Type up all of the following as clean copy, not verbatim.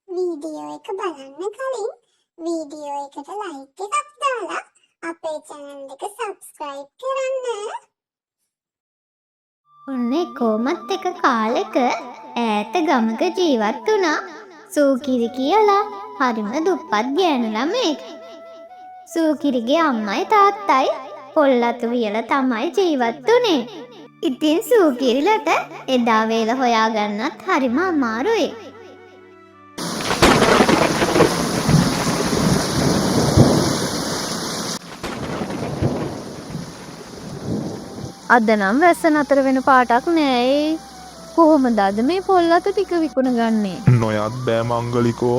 Video එක බලන්න කලින් වීඩියෝ එකට ලයික් එකක් දාලා අපේ channel එක subscribe කරන්න. ඔන්න කොමත් එක කාලෙක ඈත ගමක ජීවත් වුණා සූකිරි කියලා හරිම දුප්පත් ගෑනු ළමෙක්. සූකිරිගේ අම්මයි තාත්තයි පොල්ලතු වියලා තමයි ජීවත් වුනේ. ඉතින් සූකිරිලට එදා වේල හොයාගන්නත් හරිම අමාරුයි. අද නම් වැස්ස නතර වෙන පාටක් නෑ. කොහොමද අද මේ පොල්ලතු ටික විකුණ ගන්නේ? නොයත් බෑ මංගලිකෝ.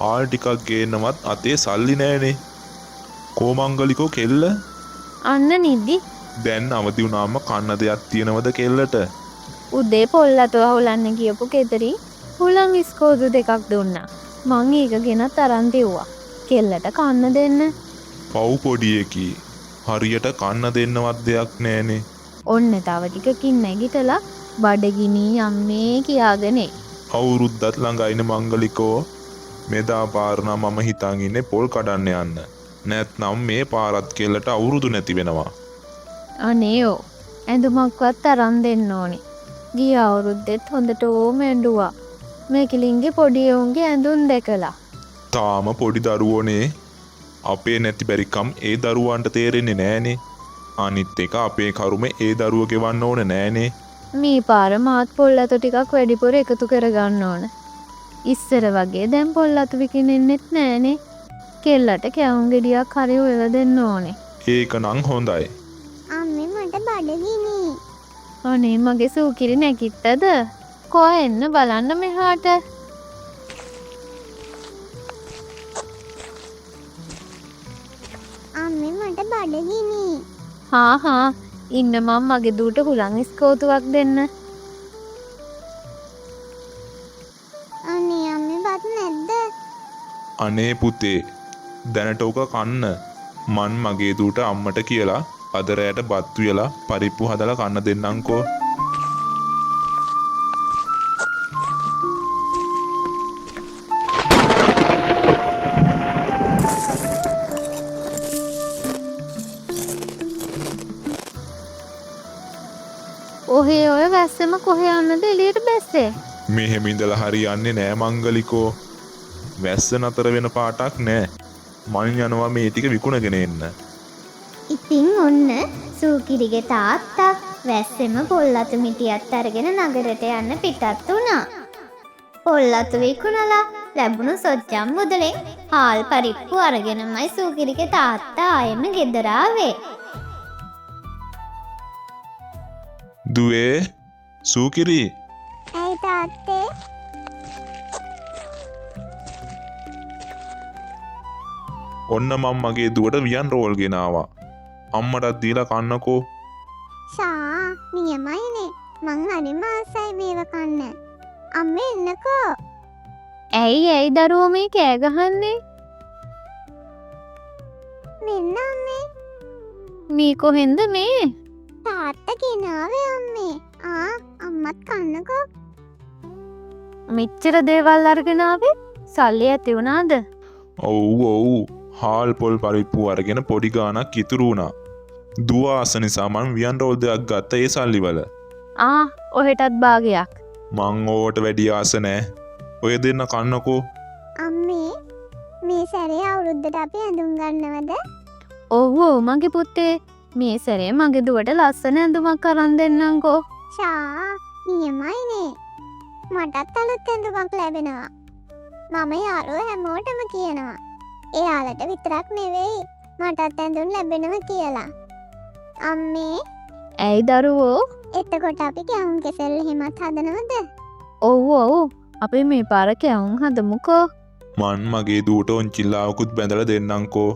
හාල් ටිකක් ගේන්නවත් අතේ සල්ලි නෑනේ. කෝ මංගලිකෝ කෙල්ල? අන්න නිදි. දැන් අවදි වුණාම කන්න දෙයක් තියෙනවද කෙල්ලට? උදේ පොල්ලතු අහුලන්න ගියපු කෙතරි හුලං ඉස්කෝදු දෙකක් දුන්නා. මං ඒක ගෙනත් අරන් දෙව්වා. කෙල්ලට කන්න දෙන්න. පව් පොඩි එකී. හරියට කන්න දෙන්නවත් දෙයක් නෑනේ. ඔන්න තව ටිකකින් නැගිටලා බඩගිනි අම්මේ කියාගෙන අවුරුද්දත් ළඟයිනේ මංගලිකෝ. මෙදා පාරනා මම හිතන් ඉන්නේ පොල් කඩන්න යන්න. නැත්නම් මේ පාරත් කෙල්ලට අවුරුදු නැති වෙනවා. අනේයෝ ඇඳුමක්වත් අරන් දෙන්න ඕනේ. ගිය අවුරුද්දෙත් හොඳට ඕම ඇඬුවා. මේ කිලින්ගේ පොඩි උන්ගේ ඇඳුම් දැකලා. තාම පොඩි දරුවෝනේ. අපේ නැති බැරිකම් ඒ දරුවන්ට තේරෙන්නේ නෑනේ. අනිත් එක අපේ කරුම ඒ දරුව ගෙවන්න ඕන නෑනේ. මේ පාර මාත් පොල්ලතු ටිකක් වැඩිපුර එකතු කරගන්න ඕන. ඉස්සර වගේ දැන් පොල්ලතු විකිනෙන්නෙත් නෑනේ. කෙල්ලට කැවුම් ගෙඩියක් හරි හොයලා දෙන්න ඕනේ. ඒක නම් හොඳයි. අම්මේ මට බඩගිනි. අනේ මගේ සූකිරි නැගිට්ටද? කො එන්න බලන්න මෙහාට. අම්මේ මට බඩගිනි. හා ඉන්න මම මගේ දූට හුලං ඉස්කෝතුවක් දෙන්න. අනේ අම්මේ වත් නැද්ද? අනේ පුතේ දැනට උක කන්න. මන් මගේ දූට අම්මට කියලා අද රෑට බත් වියලා පරිප්පු හදලා කන්න දෙන්නම්කෝ. ඔහේ ඔය වැස්සම කොහේ යන්නද එළියට බැස්සේ? මෙහෙම ඉඳලා හරියන්නේ නෑ මංගලිකෝ. වැස්ස නතර වෙන පාටක් නෑ. මං යනවා මේ ටික විකුණගෙන එන්න. ඉතින් ඔන්න සූකිරිගේ තාත්තා වැස්සෙම පොල්ලතු මිටියත් අරගෙන නගරයට යන්න පිටත් වුණා. පොල්ලතු විකුණලා ලැබුණු සොච්චම් මුදලෙන් හාල් පරිප්පු අරගෙනමයි සූකිරිගේ තාත්තා ආයෙම ගෙදර ආවේ. දුවේ සූකිරි ඇයි තාත්තේ? ඔන්න මම මගේ දුවට වියන් රෝල් ගෙනාවා. අම්මටත් දීලා කන්නකෝ. ෂා නියමයිනේ. මං හරිම ආසයි මේව කන්න. අම්මේ එන්නකෝ. ඇයි දරුවෝ මේ කෑ ගහන්නේ? මෙන්න අම්මේ. මේ කොහෙන්ද මේ? තාත්තා ගෙනාවේ අම්මේ. අම්මත් කන්නකෝ. මෙච්චර දේවල් අරගෙන ආවේ? සල්ලි ඇති වුණාද? ඔව් හාල් පොල් පරිප්පු අරගෙන පොඩි ගාණක් ඉතුරු වුණා. දුව ආස නිසා මං වියන් රෝල් දෙකක් ගත්ත ඒ සල්ලි වල. ඔහෙටත් භාගයක්. මං ඕවට වැඩි ආස නෑ. ඔය දෙන්න කන්නකෝ. අම්මේ මේ සැරේ අවුරුද්දට අපි ඇඳුම් ගන්නවද? ඔව් මගේ පුතේ. මේ සැරේ මගේ දුවට ලස්සන ඇඳුමක් අරන් දෙන්නම්කෝ. ෂා නියමයිනේ. මටත් අලුත් ඇඳුමක් ලැබෙනවා. මම යාළුවෝ හැමෝටම කියනවා. එයාලට විතරක් නෙවෙයි මටත් ඇඳුම් ලැබෙනවා කියලා. අම්මේ ඇයි දරුවෝ? එතකොට අපි කැවුම් කෙසෙල් එහෙමත් හදනවද? ඔව් අපි මේ පාර කැවුම් හදමුකෝ. මන් මගේ දුවට ඔන්චිල්ලාවකුත් බැඳලා දෙන්නම්කෝ.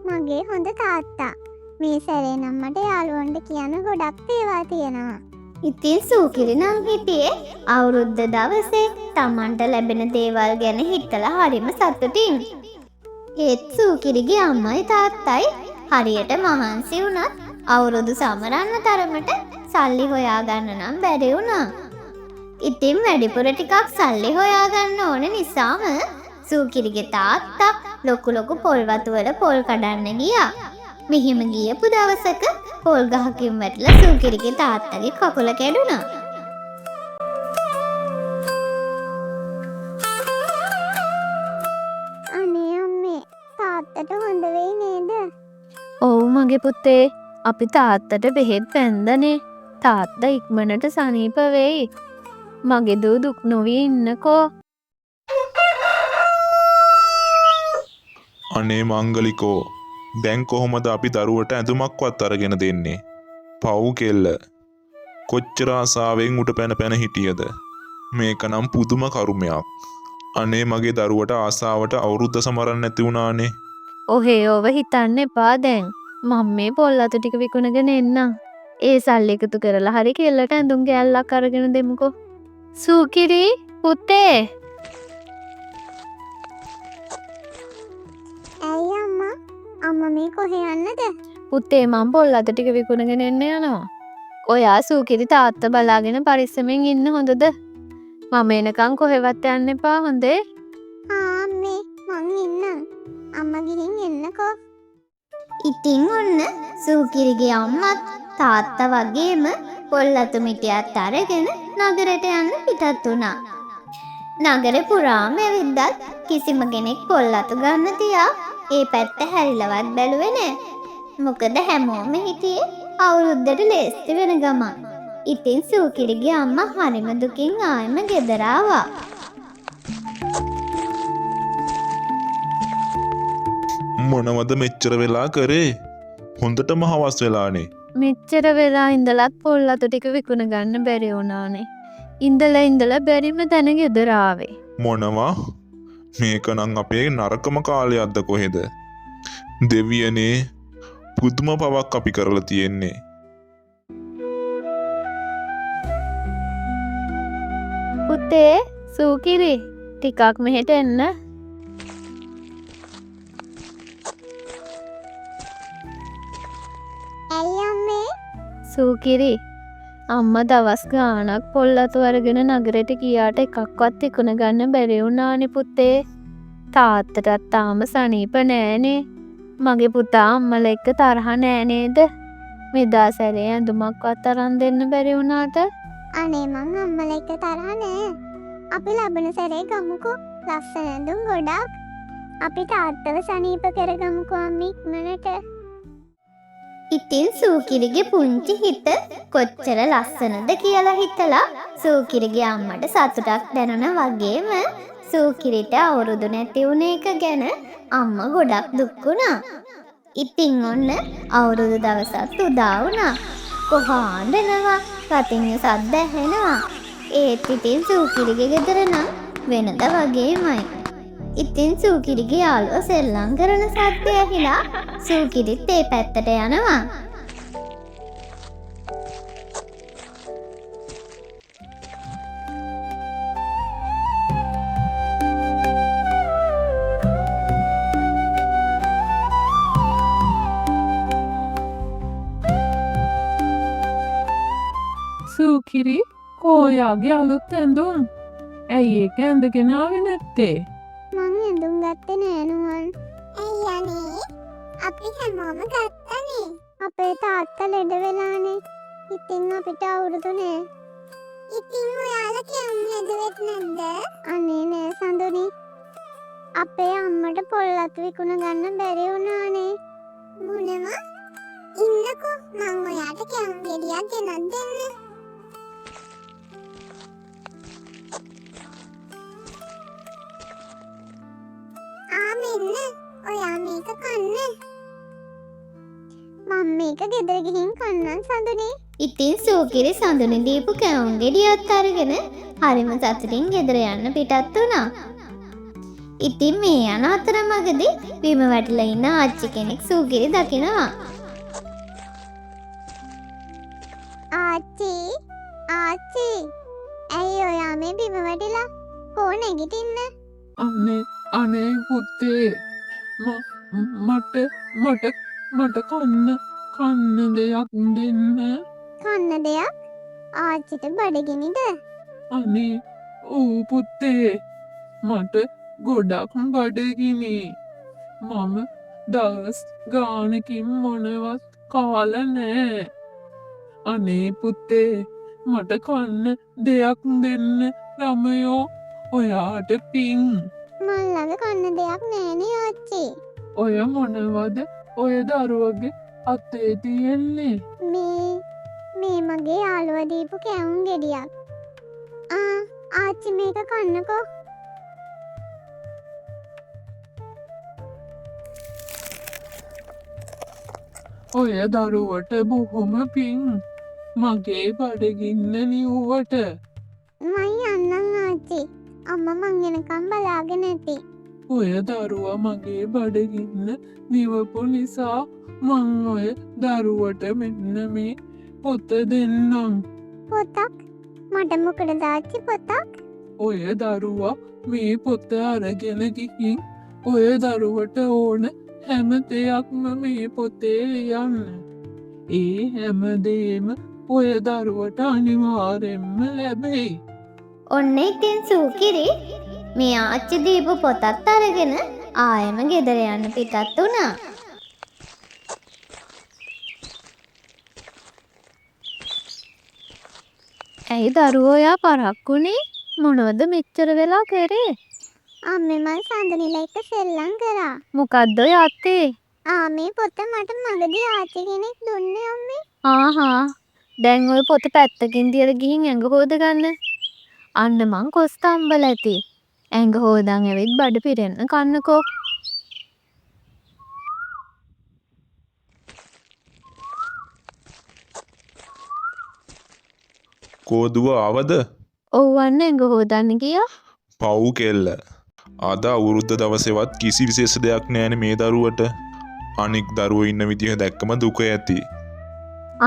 මගේ හොඳ තාත්තා. මේ සැරේ නම් මට යාළුවන්ට කියන්න ගොඩක් දේවල් තියෙනවා. ඉතින් සූකිරි නම් හිටියේ අවුරුද්ද දවසේ තමන්ට ලැබෙන දේවල් ගැන හිතලා හරිම සතුටින්. ඒත් සූකිරිගේ අම්මයි තාත්තයි හරියට මහන්සි වුණත් අවුරුදු සමරන්න තරමට සල්ලි හොයාගන්න නම් බැරි වුණා. ඉතින් වැඩිපුර ටිකක් සල්ලි හොයාගන්න ඕන නිසාම සූකිරිගේ තාත්තා ලොකු පොල් වතු වල පොල් කඩන්න ගියා. මෙහිම ගියපු දවසක පොල් ගහකින් වැටලා සූකිරිගේ තාත්තගේ කකුල කැඩුනා. අනේ අම්මේ තාත්තට හොඳ වෙයි නේද? ඔව් මගේ පුතේ. අපි තාත්තට බෙහෙත් පැන්දනේ. තාත්තා ඉක්මනට සනීප වෙයි. මගේ දූ දුක් නොවී ඉන්නකෝ. අනේ මංගලිකෝ දැන් කොහොමද අපි දරුවට ඇඳුමක්වත් අරගෙන දෙන්නේ? පව් කෙල්ල. කොච්චර ආසාවෙන් උට පැන හිටියද? මේක නම් පුදුම කරුමයක්. අනේ මගේ දරුවට ආසාවට අවුරුද්ද සමරන්න නැති වුණානේ. ඔහේ ඔව හිතන්න එපා දැන්. මම මේ පොල් අතු ටික විකුණගෙන එන්නම්. ඒ සල්ලි එකතු කරලා හරි කෙල්ලට ඇඳුම් ගෑල්ලක් අරගෙන දෙමුකෝ. සූකිරි පුතේ. ඇයි අම්මා මේ කොහේ යන්නද? පුතේ මම පොල් අතු ටික විකුණගෙන එන්න යනවා. ඔයා සූකිරි තාත්තා බලාගෙන පරිස්සමෙන් ඉන්න හොඳද? මම එනකන් කොහෙවත් යන්න එපා හොඳේ. අම්මේ මං ඉන්නම්. අම්මා ගිහින් එන්නකෝ. ඉතින් ඔන්න සූකිරිගේ අම්මත් තාත්තා වගේම පොල් අතු මිටියත් අරගෙන නගරයට යන්න පිටත් වුණා. නගරේ පුරාම ඇවිද්දත් කිසිම කෙනෙක් පොල් අතු ගන්න තියා ඒ පැත්ත හැරිලවත් බැලුවේ නෑ. මොකද හැමෝම හිටියේ අවුරුද්දට ලේස්ති වෙන ගමන්. ඉතින් සූකිරිගේ අම්මා හරිම දුකින් ආයෙම ගෙදර ආවා. මොනවද මෙච්චර වෙලා කරේ? හොඳටම හවස් වෙලානේ. මෙච්චර වෙලා ඉඳලත් පොල් අතු ටික විකුණ ගන්න බැරි වුණානේ. ඉඳලා බැරිම තැන ගෙදර ආවේ. මොනවා? මේක නම් අපේ නරකම කාලයක්ද කොහෙද? දෙවියනේ පුදුම පවක් අපි කරලා තියෙන්නේ. පුතේ සූකිරි ටිකක් මෙහෙට එන්න. ඇයි අම්මේ? සූකිරි අම්මා දවස් ගාණක් පොල් අතු අරගෙන නගරෙට ගියාට එකක්වත් විකුණ ගන්න බැරි වුණානේ පුතේ. තාත්තටත් තාම සනීප නෑනේ. මගේ පුතා අම්මලා එක්ක තරහ නෑ නේද? මෙදා සැරේ ඇඳුමක්වත් අරන් දෙන්න බැරි වුණාට. අනේ මං අම්මලා එක්ක තරහ නෑ. අපි ලබන සැරේ ගමුකෝ. ලස්සන ඇඳුම් ගොඩක්. අපි තාත්තව සනීප කරගමුකෝ අම්මී ඉක්මනට. ඉතින් සූකිරිගේ පුංචි හිත කොච්චර ලස්සනද කියලා හිතලා සූකිරිගේ අම්මට සතුටක් දැනුණා වගේම සූකිරිට අවුරුදු නැති වුණ එක ගැන අම්මා ගොඩක් දුක් වුණා. ඉතින් ඔන්න අවුරුදු දවසක් උදා වුණා. කොහාඬනවා රතින්ය සද්ද ඇහෙනවා. ඒත් ඉතින් සූකිරිගේ ගෙදර නම් වෙනද වගේමයි. ඉතින් සූකිරිගේ යාළුවෝ සෙල්ලම් කරන සද්දය ඇහිලා සූකිරිත් ඒ පැත්තට යනවා. සූකිරි කොයාගේ අලුත් ඇඳුම්? ඇයි ඒක ඇඳගෙන ආවේ නැත්තේ? මං ඇඳුම් ගත්තේ නෑ නුවන්. ඇයි අනේ? අපි හැමෝම ගත්තනේ. අපේ තාත්තා ලෙඩ වෙලානේ. ඉතින් අපිට අවුරුදු නෑ. ඉතින් ඔයාලා කියමු හැදුවෙත් නැද්ද? අනේ නෑ සඳුනි. අපේ අම්මට පොල් අතු විකුණ ගන්න බැරි වුණානේ. මොනවා? ඉන්නකෝ මං ඔයාට කියමු ගෙඩියක් ගෙනත් දෙන්න. ඔයා මේක කන්න. මම මේක ගෙදර ගිහින් කන්නම් සඳුනේ. ඉතින් සූකිරි සඳුනි දීපු කැවුම් ගෙඩියත් අරගෙන හරිම සතුටින් ගෙදර යන්න පිටත් වුණා. ඉතින් මේ යන අතරමඟදී බිම වැටිලා ඉන්න ආච්චි කෙනෙක් සූකිරි දකිනවා. ආච්චි ඇයි ඔයා මේ බිම වැටිලා? කෝ නැගිටින්න. අනේ පුතේ මට කන්න දෙයක් දෙන්න. කන්න දෙයක්? ආච්චිට බඩගිනිද? අනේ ඌ පුත්තේ මට ගොඩක් බඩගිනි. මම දවස් ගානකින් මොනවත් කාලා නෑ. අනේ පුත්තේ මට කන්න දෙයක් දෙන්න ළමයෝ. ඔයාට පිං. මන් ළඟ කන්න දෙයක් නෑනේ ආච්චි. ඔය මොනවද ඔය දරුවගේ අතේ තියෙන්නේ? මේ මගේ යාළුවා දීපු කැවුම් ගෙඩියක්. ආච්චි මේක කන්නකෝ. ඔය දරුවට බොහොම පිං. මගේ බඩගින්න නිව්වට. මං යන්නම් ආච්චි. අම්මා මං එනකම් බලාගෙන ඇති. ඔය දරුවා මගේ බඩගින්න නිවපු නිසා මං ඔය දරුවට මෙන්න මේ පොත දෙන්නම්. පොතක්? මට මොකටද ආච්චි පොතක්? ඔය දරුවා මේ පොත අරගෙන ගිහින් ඔය දරුවට ඕන හැම දෙයක්ම මේ පොතේ ලියන්න. ඒ හැමදේම ඔය දරුවට අනිවාර්යෙන්ම ලැබෙයි. ඔන්න ඉතින් සූකිරි මේ ආච්චි දීපු පොතත් අරගෙන ආයෙම ගෙදර යන්න පිටත් වුණා. ඇයි දරුවෝ යා පරක්කුනේ? මොනවද මෙච්චර වෙලා කරේ? අම්මේ මං සඳනිලා එක්ක සෙල්ලම් කරා. මොකද්ද ඔය අත්තේ? මේ පොත මට මගදී ආච්චි කෙනෙක් දුන්නේ අම්මේ. ආහා. දැන් ඔය පොත පැත්තකින් තියලා ගිහින් ඇඟ හොද ගන්න. අන්න මං කොස්තම්බල ඇති. ඇඟ හොදන් ඇවිත් බඩ පිරෙන්න කන්නකෝ. කෝදුව ආවද? ඔව්වන්න ඇඟ හොදන්න ගියා. පව් කෙල්ල. අද අවුරුද්ද දවසේවත් කිසි විශේෂ දෙයක් නෑනේ මේ දරුවට. අනික් දරුවෝ ඉන්න විදිහ දැක්කම දුක ඇති.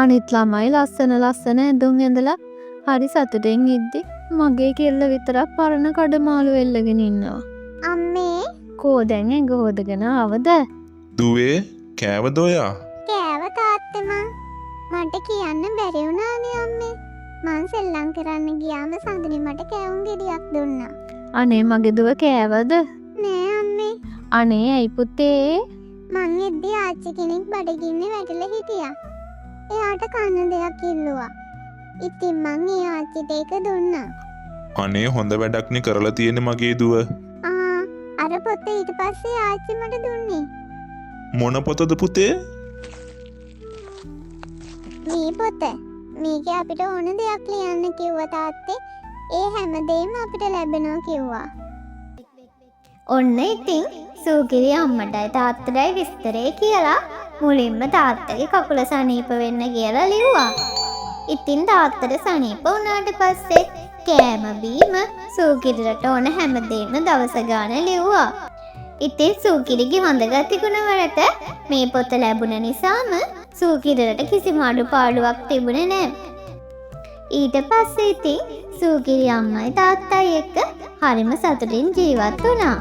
අනිත් ළමයි ලස්සන ඇඳුම් ඇඳලා හරි සතුටින් ඉද්දි මගේ කෙල්ල විතරක් පරණ කඩමාළු එල්ලගෙන ඉන්නවා. අම්මේ කෝ දැන් ඇඟ හොදගෙන ආවද? දුවේ කෑවද ඔයා? කෑව තාත්තේ මට කියන්න බැරි වුණානේ අම්මේ. මං සෙල්ලම් කරන්න ගියාම සඳනි මට කැවුම් ගෙඩියක් දුන්නා. අනේ මගේ දුව කෑවද? නෑ අම්මේ. අනේ ඇයි පුතේ? මං එද්දි ආච්චි කෙනෙක් බඩගින්නේ වැටිලා හිටියා. එයාට කන්න දෙයක් ඉල්ලුවා. ඉතින් මං ඒ ආච්චිට ඒක දුන්නා. අනේ හොඳ වැඩක්නේ කරලා තියෙන්නේ මගේ දුව. අර පොත ඊට පස්සේ ආච්චි මට දුන්නේ. මොන පොතද පුතේ? මේ පොත. මේකේ අපිට ඕන දෙයක් ලියන්න කිව්වා තාත්තේ. ඒ හැමදේම අපිට ලැබෙනවා කිව්වා. ඔන්න ඉතින් සූකිරි අම්මටයි තාත්තටයි විස්තරේ කියලා මුලින්ම තාත්තගේ කකුල සනීප වෙන්න කියලා ලිව්වා. ඉතින් තාත්තට සනීප වුණාට පස්සේ කෑම බීම සූකිරිට ඕන හැමදේම දවස ගාන ලිව්වා. ඉතින් සූකිරිගේ හොඳගති ගුණ වලට මේ පොත ලැබුණ නිසාම සූකිරිට කිසිම අඩුපාඩුවක් තිබුණේ නැහැ. ඊට පස්සේ ඉතින් සූකිරි අම්මයි තාත්තයි එක්ක හරිම සතුටින් ජීවත් වුණා.